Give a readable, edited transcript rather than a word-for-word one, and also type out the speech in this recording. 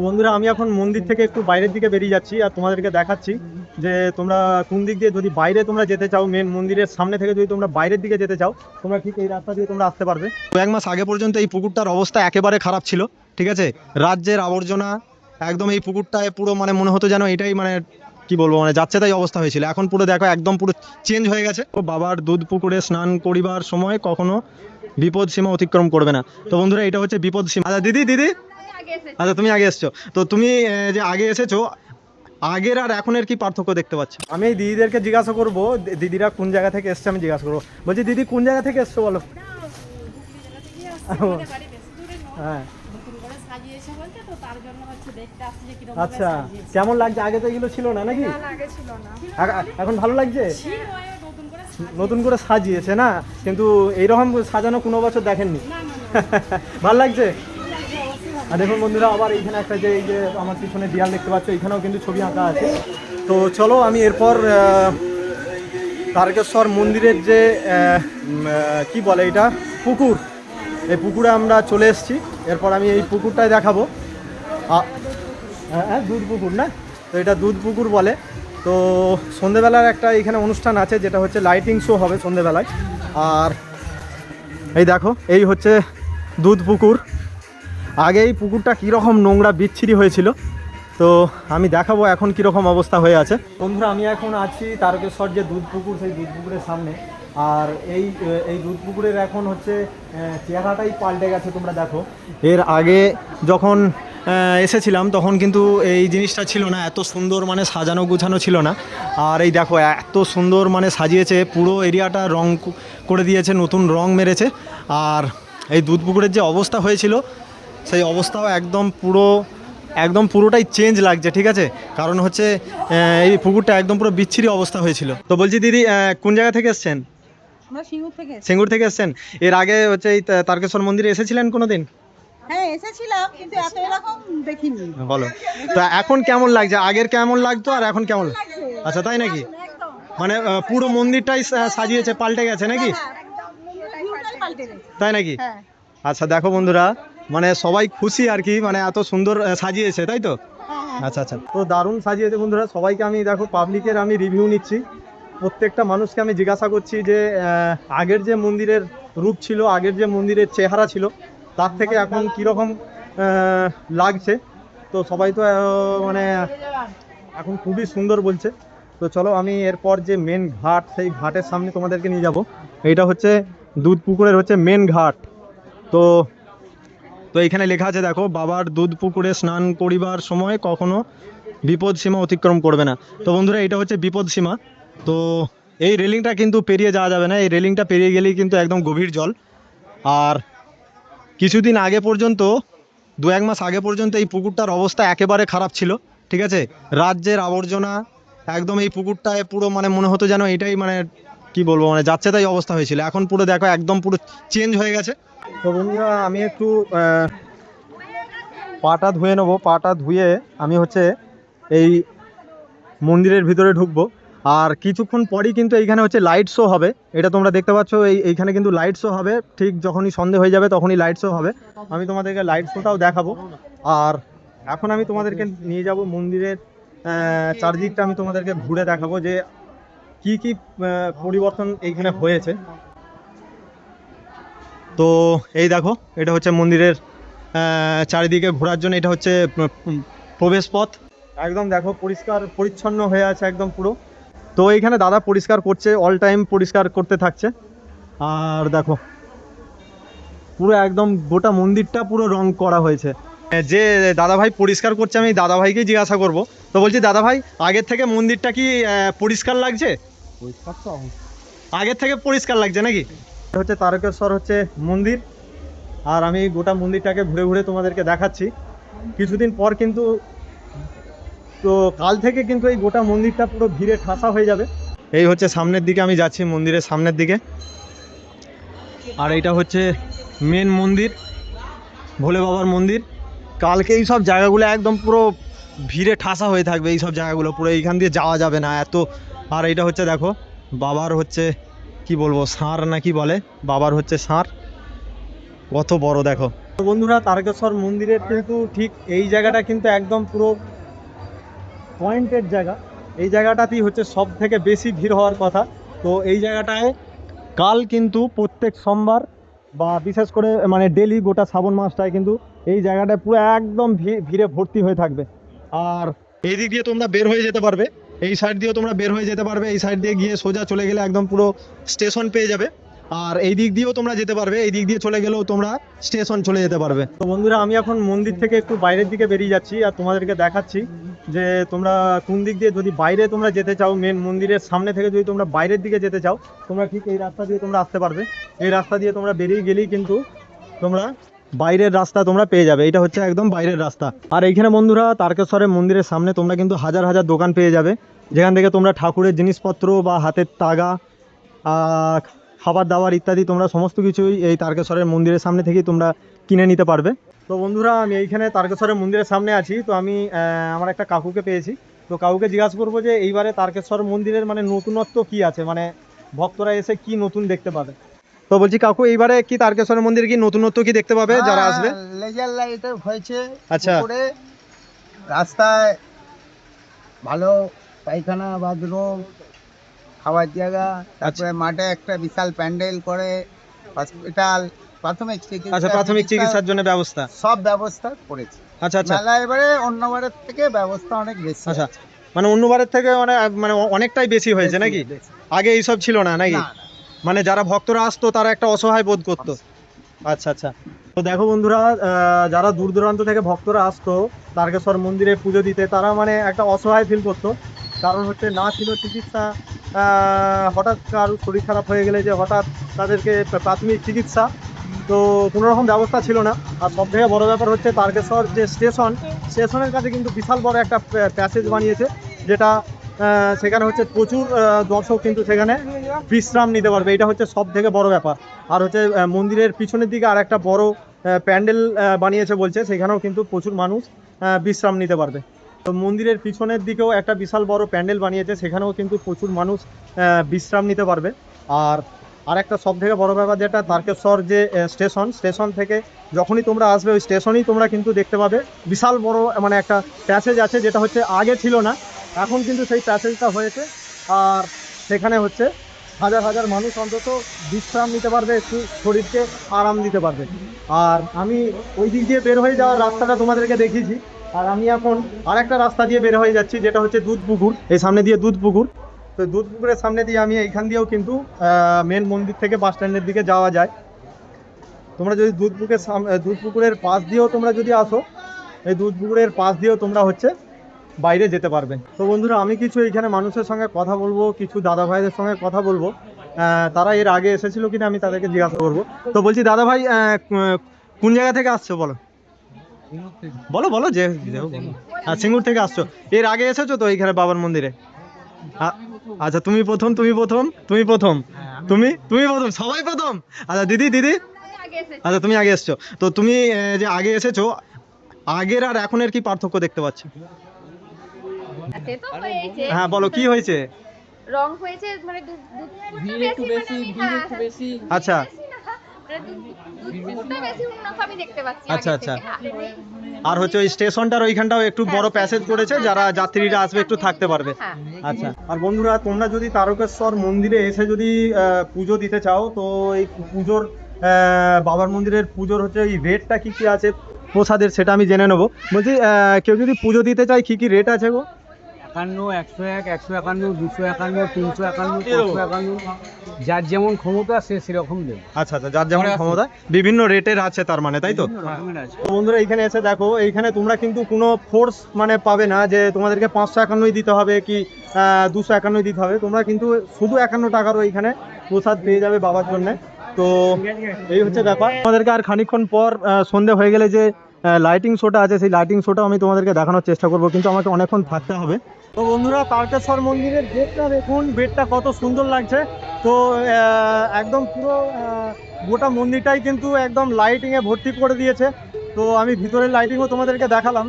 বন্ধুরা আমি এখন মন্দির থেকে একটু বাইরের দিকে বেরিয়ে যাচ্ছি আর তোমাদেরকে দেখাচ্ছি যে তোমরা কোন দিক দিয়ে যদি বাইরে তোমরা যেতে চাও, মেন মন্দিরের সামনে থেকে যদি তোমরা বাইরের দিকে যেতে চাও তোমরা ঠিক এই রাস্তা দিয়ে তোমরা আসতে পারবে। তো এক মাস আগে পর্যন্ত এই পুকুরটার অবস্থা একেবারে খারাপ ছিল, ঠিক আছে। রাজ্যের আবর্জনা একদম এই পুকুরটায় পুরো মানে মনে হতো যেন এটাই মানে কি বলবো মানে যাচ্ছে তাই অবস্থা হয়েছিল। এখন পুরো দেখো একদম পুরো চেঞ্জ হয়ে গেছে। ও বাবার দুধ পুকুরে স্নান করিবার সময় কখনো বিপদ সীমা অতিক্রম করবে না। তো বন্ধুরা এটা হচ্ছে বিপদ সীমা। আচ্ছা দিদি দিদি আচ্ছা তুমি আগে এসছো তো তুমি যে আগে এসেছো আগের আর এখনের কি পার্থক্য দেখতে পাচ্ছ? আমি এই দিদিদেরকে জিজ্ঞাসা করবো দিদিরা কোন জায়গা থেকে এসছে, আমি জিজ্ঞাসা করবো। বলছি দিদি কোন জায়গা থেকে এসছো বলো। হ্যাঁ আচ্ছা কেমন লাগছে? আগে তো এগুলো ছিল না নাকি? এখন ভালো লাগছে, নতুন করে সাজিয়েছে না? কিন্তু এইরকম সাজানো কোনো বছর দেখেননি। ভালো লাগছে। আর দেখুন বন্ধুরা আবার এইখানে একটা যে এই যে আমার পিছনে দেয়াল দেখতে পাচ্ছ, এখানেও কিন্তু ছবি আঁকা আছে। তো চলো আমি এরপর তারকেশ্বর মন্দিরের যে কি বলে এটা পুকুর, এই পুকুরে আমরা চলে এসেছি। এরপর আমি এই পুকুরটাই দেখাবো। হ্যাঁ দুধ পুকুর না, তো এটা দুধ পুকুর বলে। তো সন্ধেবেলার একটা এখানে অনুষ্ঠান আছে যেটা হচ্ছে লাইটিং শো হবে সন্ধেবেলায়। আর এই দেখো এই হচ্ছে দুধ পুকুর। আগে এই পুকুরটা কীরকম নোংরা বিচ্ছিরি হয়েছিল, তো আমি দেখাবো এখন কীরকম অবস্থা হয়ে আছে। বন্ধুরা আমি এখন আছি তারকেশ্বর যে দুধ পুকুর, সেই দুধ পুকুরের সামনে। আর এই দুধ পুকুরের এখন হচ্ছে চেহারাটাই পাল্টে গেছে। তোমরা দেখো এর আগে যখন এসেছিলাম তখন কিন্তু এই জিনিসটা ছিল না, এত সুন্দর মানে সাজানো গুছানো ছিল না। আর এই দেখো এত সুন্দর মানে সাজিয়েছে, পুরো এরিয়াটা রং করে দিয়েছে, নতুন রং মেরেছে। আর এই দুধ পুকুরের যে অবস্থা হয়েছিল সেই অবস্থাও একদম পুরোটাই চেঞ্জ লাগছে, ঠিক আছে। কারণ হচ্ছে এই পুকুরটা একদম পুরো বিচ্ছিরি অবস্থা হয়েছিল। তো বলছি দিদি কোন জায়গা থেকে এসছেন? সিঙ্গুর থেকে এসছেন। এর আগে হচ্ছে এই তারকেশ্বর মন্দিরে এসেছিলেন কোনোদিন? হ্যাঁ এসেছিলাম কিন্তু এত এরকম দেখিনি। বলো তো এখন কেমন লাগছে? আগের কেমন লাগতো আর এখন কেমন? আচ্ছা তাই নাকি? মানে পুরো মন্দিরটাই সাজিয়েছে, পাল্টে গেছে নাকি? তাই নাকি? আচ্ছা দেখো বন্ধুরা মানে সবাই খুশি আর কি, মানে এত সুন্দর সাজিয়েছে তাই তো। আচ্ছা আচ্ছা তো দারুণ সাজিয়েছে বন্ধুরা। সবাইকে আমি দেখো পাবলিকের আমি রিভিউ নিচ্ছি, প্রত্যেকটা মানুষকে আমি জিজ্ঞাসা করছি যে আগের যে মন্দিরের রূপ ছিল, আগের যে মন্দিরের চেহারা ছিল তার থেকে এখন কীরকম লাগছে। তো সবাই তো মানে এখন খুবই সুন্দর বলছে। তো চলো আমি এরপর যে মেন ঘাট, সেই ঘাটের সামনে তোমাদেরকে নিয়ে যাব। এইটা হচ্ছে দুধ পুকুরের হচ্ছে মেন ঘাট। তো এখানে লেখা আছে দেখো, বাবার দুধ পুকুরে স্নান করিবার সময় কখনো বিপদ সীমা অতিক্রম করবে না। তো বন্ধুরা এটা হচ্ছে বিপদ সীমা। তো এই রেলিংটা কিন্তু পেরিয়ে যাওয়া যাবে না, এই রেলিংটা পেরিয়ে গেলেই কিন্তু একদম গভীর জল। আর কিছুদিন আগে পর্যন্ত 1 মাস আগে পর্যন্ত এই পুকুরটার অবস্থা একেবারে খারাপ ছিল, ঠিক আছে। রাজ্যের আবর্জনা একদম এই পুকুরটায় পুরো মানে মনে হতো যেন এটাই মানে কি বলবো মানে যাচ্ছে তাই অবস্থা হয়েছিল। এখন পুরো দেখো একদম পুরো চেঞ্জ হয়ে গেছে। তো বন্ধুরা আমি একটু পাটা ধুয়ে নেবো। পাটা ধুয়ে আমি হচ্ছে এই মন্দিরের ভিতরে ঢুকবো। আর কিছুক্ষণ পরই কিন্তু এইখানে হচ্ছে লাইট শো হবে, এটা তোমরা দেখতে পাচ্ছ। এইখানে কিন্তু লাইট শো হবে, ঠিক যখনই সন্ধে হয়ে যাবে তখনই লাইট শো হবে। আমি তোমাদেরকে লাইট শোটাও দেখাবো। আর এখন আমি তোমাদেরকে নিয়ে যাব মন্দিরের চারদিকটা আমি তোমাদেরকে ঘুরে দেখাবো যে কি কি পরিবর্তন এইখানে হয়েছে। তো এই দেখো এটা হচ্ছে মন্দিরের চারিদিকে ঘোরার জন্য এটা হচ্ছে প্রবেশ পথ। একদম দেখো পরিষ্কার পরিচ্ছন্ন হয়ে আছে একদম পুরো। তো এইখানে দাদা পরিষ্কার করছে, অল টাইম পরিষ্কার করতে থাকছে। আর দেখো পুরো একদম গোটা মন্দিরটা পুরো রং করা হয়েছে। যে দাদাভাই পরিষ্কার করছে আমি দাদাভাইকেই জিজ্ঞাসা করব। তো বলছি দাদাভাই আগের থেকে মন্দিরটা কি পরিষ্কার লাগছে? পরিষ্কার তো আগের থেকে পরিষ্কার লাগছে নাকি? হচ্ছে তারকেশ্বর হচ্ছে মন্দির। আর আমি গোটা মন্দিরটাকে ঘুরে ঘুরে তোমাদেরকে দেখাচ্ছি। কিছুদিন পর কিন্তু তো কাল থেকে কিন্তু এই গোটা মন্দিরটা পুরো ভিড়ে ঠাসা হয়ে যাবে। এই হচ্ছে সামনের দিকে আমি যাচ্ছি, মন্দিরের সামনের দিকে। আর এইটা হচ্ছে মেন মন্দির, ভোলে বাবার মন্দির। কালকে এই সব জায়গাগুলো একদম পুরো ভিড়ে ঠাসা হয়ে থাকবে, এই সব জায়গাগুলো পুরো এইখান দিয়ে যাওয়া যাবে না এত। আর এইটা হচ্ছে দেখো বাবার হচ্ছে কি বলবো ষাঁড় নাকি বলে, বাবার হচ্ছে ষাঁড় কত বড় দেখো। তো বন্ধুরা, তারকেশ্বর মন্দিরের কিন্তু ঠিক এই জায়গাটা কিন্তু একদম পুরো পয়েন্টেড জায়গা। এই জায়গাটাতেই হচ্ছে সব থেকে বেশি ভিড় হওয়ার কথা। তো এই জায়গাটায় কাল কিন্তু প্রত্যেক সোমবার বা বিশেষ করে মানে ডেলি গোটা শ্রাবণ মাসটায় কিন্তু এই জায়গাটা পুরো একদম ভিড়ে ভর্তি হয়ে থাকবে। আর এই দিক দিয়ে তোমরা বের হয়ে যেতে পারবে, এই সাইড দিয়েও তোমরা বের হয়ে যেতে পারবে, এই সাইড দিয়ে গিয়ে সোজা চলে গেলে একদম পুরো স্টেশন পেয়ে যাবে। আর এই দিক দিয়েও তোমরা যেতে পারবে, এই দিক দিয়ে চলে গেলেও তোমরা স্টেশন চলে যেতে পারবে। তো বন্ধুরা, আমি এখন মন্দির থেকে একটু বাইরের দিকে বেরিয়ে যাচ্ছি আর তোমাদেরকে দেখাচ্ছি যে তোমরা কোন দিক দিয়ে, যদি বাইরে তোমরা যেতে চাও, মেন মন্দিরের সামনে থেকে যদি তোমরা বাইরের দিকে যেতে চাও, তোমরা ঠিক এই রাস্তা দিয়ে তোমরা আসতে পারবে। এই রাস্তা দিয়ে তোমরা বেরিয়ে গেলেই কিন্তু তোমরা বাইরের রাস্তা তোমরা পেয়ে যাবে। এটা হচ্ছে একদম বাইরের রাস্তা। আর এইখানে বন্ধুরা, তারকেশ্বরের মন্দিরের সামনে তোমরা কিন্তু হাজার হাজার দোকান পেয়ে যাবে, যেখান থেকে তোমরা ঠাকুরের জিনিসপত্র বা হাতের তাগা, খাবার দাবার ইত্যাদি তোমরা সমস্ত কিছুই এই তারকেশ্বরের মন্দিরের সামনে থেকেই তোমরা কিনে নিতে পারবে। তো বন্ধুরা, আমি এইখানে তারকেশ্বরের মন্দিরের সামনে আছি। তো আমি আমার একটা কাকুকে পেয়েছি। তো কাকুকে জিজ্ঞাসা করবো যে এইবারে তারকেশ্বর মন্দিরের মানে নতুনত্ব কি আছে, মানে ভক্তরা এসে কি নতুন দেখতে পাবে। তো বলছি কাকু, এইবারে কি তারকেশ্বর মন্দিরে কি নতুনত্ব কি দেখতে পাবে যারা আসবে? লেজার লাইট হয়েছে। আচ্ছা। উপরে রাস্তায় ভালো পায়খানা, বাথরুম, খাওয়ার জায়গা, তারপরে মাঠে একটা বিশাল প্যান্ডেল করে, হসপিটাল, প্রাথমিক চিকিৎসা, আচ্ছা, প্রাথমিক চিকিৎসার জন্য ব্যবস্থা। সব ব্যবস্থা করেছে। আচ্ছা আচ্ছা মেলা এবারে অন্যবারের থেকে ব্যবস্থা অনেক বেশি। আচ্ছা, মানে অন্যবারের থেকে মানে অনেকটাই বেশি হয়েছে নাকি? বেশি। আগে এইসব ছিল না নাকি? না, না। মানে যারা ভক্তরা আসতো তারা একটা অসহায় বোধ করতো। আচ্ছা আচ্ছা। তো দেখো বন্ধুরা, যারা দূর দূরান্ত থেকে ভক্তরা আসতো তারকেশ্বর মন্দিরে পুজো দিতে, তারা মানে একটা অসহায় ফিল করতো। কারণ হচ্ছে না ছিল চিকিৎসা, হঠাৎ কারো শরীর খারাপ হয়ে গেলে যে হঠাৎ তাদেরকে প্রাথমিক চিকিৎসা, তো কোনো রকম ব্যবস্থা ছিল না। আর সব থেকে বড়ো ব্যাপার হচ্ছে তারকেশ্বর যে স্টেশনের কাছে কিন্তু বিশাল বড় একটা প্যাসেজ বানিয়েছে, যেটা সেখানে হচ্ছে প্রচুর দর্শক কিন্তু সেখানে বিশ্রাম নিতে পারবে। এটা হচ্ছে সব থেকে বড় ব্যাপার। আর হচ্ছে মন্দিরের পিছনের দিকে আর একটা বড় প্যান্ডেল বানিয়েছে বলছে, সেখানেও কিন্তু প্রচুর মানুষ বিশ্রাম নিতে পারবে। তো মন্দিরের পিছনের দিকেও একটা বিশাল বড় প্যান্ডেল বানিয়েছে, সেখানেও কিন্তু প্রচুর মানুষ বিশ্রাম নিতে পারবে। আর একটা সব থেকে বড় ব্যাপার, যেটা তারকেশ্বর যে স্টেশন থেকে যখনই তোমরা আসবে ওই স্টেশনেই তোমরা কিন্তু দেখতে পাবে বিশাল বড় মানে একটা প্যাসেজ আছে, যেটা হচ্ছে আগে ছিল না, এখন কিন্তু সেই প্যাসেজটা হয়েছে। আর সেখানে হচ্ছে হাজার হাজার মানুষ অন্তত বিশ্রাম নিতে পারবে, একটু শরীরকে আরাম দিতে পারবে। আর আমি ওই দিক দিয়ে বের হয়ে যাওয়ার রাস্তাটা তোমাদেরকে দেখিয়েছি। আর আমি এখন আরেকটা রাস্তা দিয়ে বের হয়ে যাচ্ছি, যেটা হচ্ছে দুধপুকুর। এই সামনে দিয়ে দুধপুকুর। তো দুধপুকুরের সামনে দিয়ে আমি এইখান দিয়েও কিন্তু মেন মন্দির থেকে বাস স্ট্যান্ডের দিকে যাওয়া যায়। তোমরা যদি দুধপুকুরের পাশ দিয়েও তোমরা যদি আসো, এই দুধপুকুরের পাশ দিয়েও তোমরা হচ্ছে বাইরে যেতে পারবে। তো বন্ধুরা, আমি কিছু এইখানে মানুষের সঙ্গে কথা বলবো, কিছু দাদা ভাইদের সঙ্গে কথা বলবো, তারা এর আগে এসেছিল কিনা আমি তাদেরকে জিজ্ঞাসা করবো। তো বলছি দাদা ভাই, কোন জায়গা থেকে আসছো বলো? বলো বলো যে আর সিঙ্গুর থেকে আসছো। এর আগে এসেছো তো এইখানে বাবার মন্দিরে? আচ্ছা, তুমি প্রথম সবাই প্রথম। আচ্ছা দিদি, আচ্ছা তুমি আগে এসছো। তো তুমি যে আগে এসেছো, আগের আর এখনের কি পার্থক্য দেখতে পাচ্ছ? হ্যাঁ বলো, কি হয়েছে? রং হয়েছে, মানে দুধটা বেশি, আচ্ছা দুধটা বেশি উন্নত আমি দেখতে পাচ্ছি। আচ্ছা আচ্ছা। আর হচ্ছে ওই স্টেশনটার ওইখানটাও একটু বড় প্যাসেজ করেছে, যারা যাত্রীরা আসবে একটু থাকতে পারবে। আচ্ছা। আর বন্ধুরা, তোমরা যদি তারকেশ্বর মন্দিরে এসে যদি পুজো দিতে চাও, তো এই পুজোর বাবার মন্দিরের পুজোর হচ্ছে এই রেটটা কি আছে প্রসাদের, সেটা আমি জেনে নেবো। বলছি কেউ যদি পুজো দিতে চায় কি কি রেট আছে গো? 51, 101, 151, 251, 351, 451, যার যেমন ক্ষমতা সে সেরকম দেবে। আচ্ছা আচ্ছা, যার যেমন ক্ষমতা বিভিন্ন রেটের আছে তার মানে, তাই তো? তো বন্ধুরা, এইখানে এসে দেখো, এইখানে তোমরা কিন্তু কোনো ফোর্স মানে পাবে না যে তোমাদেরকে 551 দিতে হবে কি 251 দিতে হবে। তোমরা কিন্তু শুধু 51 টাকারও এইখানে প্রসাদ পেয়ে যাবে বাবার জন্য। তো এই হচ্ছে ব্যাপার। তোমাদেরকে আর খানিকক্ষণ পর সন্ধে হয়ে গেলে যে লাইটিং শোটা আছে, সেই লাইটিং শোটা আমি তোমাদেরকে দেখানোর চেষ্টা করব, কিন্তু আমাকে অনেকক্ষণ থাকতে হবে। তো বন্ধুরা, তারকেশ্বর মন্দিরের গেটটা দেখুন, গেটটা কত সুন্দর লাগছে। তো একদম পুরো গোটা মন্দিরটাই কিন্তু একদম লাইটিংয়ে ভর্তি করে দিয়েছে। তো আমি ভিতরের লাইটিংও তোমাদেরকে দেখালাম।